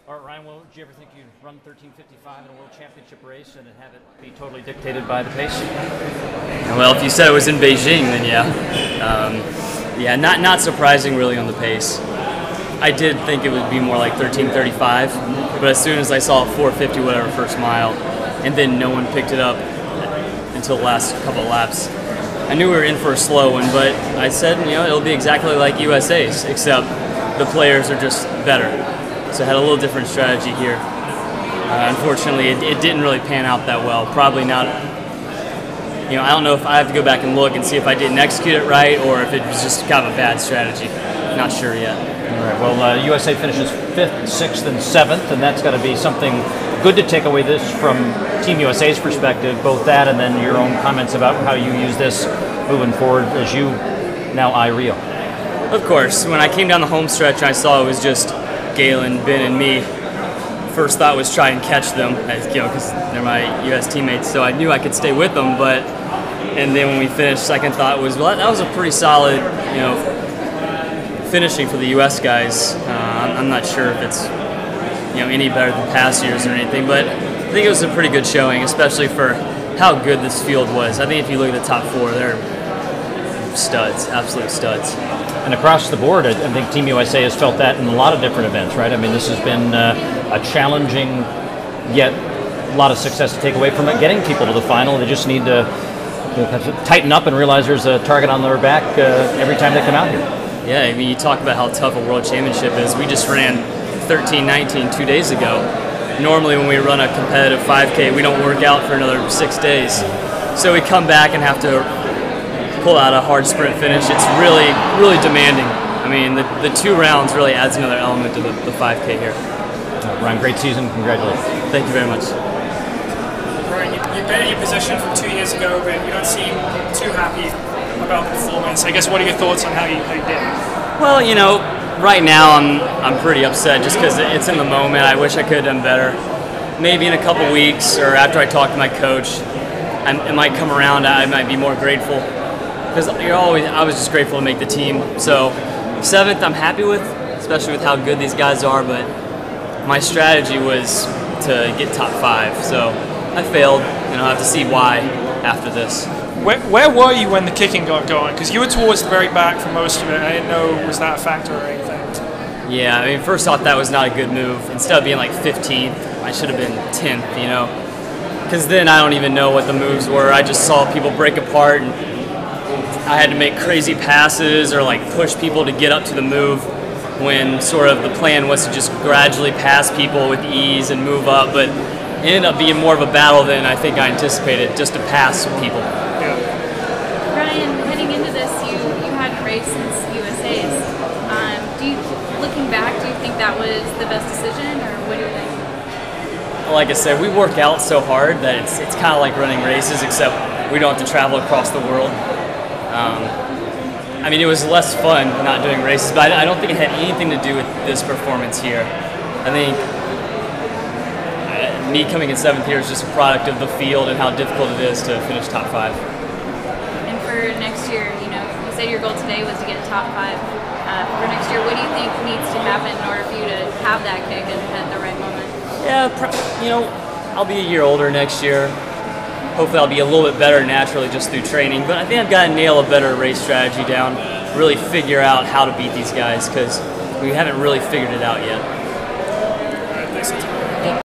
All right, Ryan, well, did you ever think you'd run 13:55 in a World Championship race and have it be totally dictated by the pace? Well, if you said it was in Beijing, then yeah. Yeah, not surprising really on the pace. I did think it would be more like 13:35, but as soon as I saw 4:50 whatever first mile, and then no one picked it up until the last couple of laps, I knew we were in for a slow one, but I said, it'll be exactly like USA's, except the players are just better. So I had a little different strategy here. Unfortunately, it didn't really pan out that well. Probably not. I don't know if I have to go back and look and see if I didn't execute it right or if it was just kind of a bad strategy. Not sure yet. All right. Well, USA finishes 5th, 6th, and 7th, and that's got to be something good to take away this from Team USA's perspective, both that and then your own comments about how you use this moving forward as you now eye Rio. Of course. When I came down the home stretch, I saw it was just Galen, Ben, and me. First thought was try and catch them, because they're my U.S. teammates, so I knew I could stay with them. And then when we finished, second thought was, well, that was a pretty solid, finishing for the U.S. guys. I'm not sure if it's, any better than past years or anything, but I think it was a pretty good showing, especially for how good this field was. I think if you look at the top 4, they're studs, absolute studs. And across the board, I think Team USA has felt that in a lot of different events, right? I mean, this has been a challenging, yet a lot of success to take away from it. Getting people to the final, they just need to tighten up and realize there's a target on their back every time they come out here. Yeah, I mean, you talk about how tough a world championship is. We just ran 13:19 2 days ago. Normally when we run a competitive 5K, we don't work out for another 6 days. So we come back and have to pull out a hard sprint finish. It's really, really demanding. I mean, the 2 rounds really adds another element to the 5K here. Ryan, great season. Congratulations. Thank you very much. Ryan, you've been in your position from 2 years ago, but you don't seem too happy about the performance. I guess, what are your thoughts on how you did? Well, right now I'm pretty upset just because it's in the moment. I wish I could have done better. Maybe in a couple weeks or after I talk to my coach, it might come around. I might be more grateful. Because I was just grateful to make the team. So 7th I'm happy with, especially with how good these guys are, but my strategy was to get top 5. So I failed, I'll have to see why after this. Where were you when the kicking got going? Because you were towards the very back for most of it. I didn't know, was that a factor or anything? Yeah, I mean, first off, that was not a good move. Instead of being like 15th, I should have been 10th, Because then I don't even know what the moves were. I just saw people break apart and I had to make crazy passes or push people to get up to the move when sort of the plan was to just gradually pass people with ease and move up, but it ended up being more of a battle than I think I anticipated, just to pass people. Yeah. Ryan, heading into this, you hadn't raced since USA's. Looking back, do you think that was the best decision, or what do you think? Like I said, we work out so hard that it's kind of like running races, except we don't have to travel across the world. I mean, it was less fun not doing races, but I don't think it had anything to do with this performance here. I think me coming in 7th here is just a product of the field and how difficult it is to finish top 5. And for next year, you said your goal today was to get top 5. For next year, what do you think needs to happen in order for you to have that kick at the right moment? Yeah, I'll be a year older next year. Hopefully I'll be a little bit better naturally just through training, but I think I've got to nail a better race strategy down, really figure out how to beat these guys, because we haven't really figured it out yet. All right, thanks.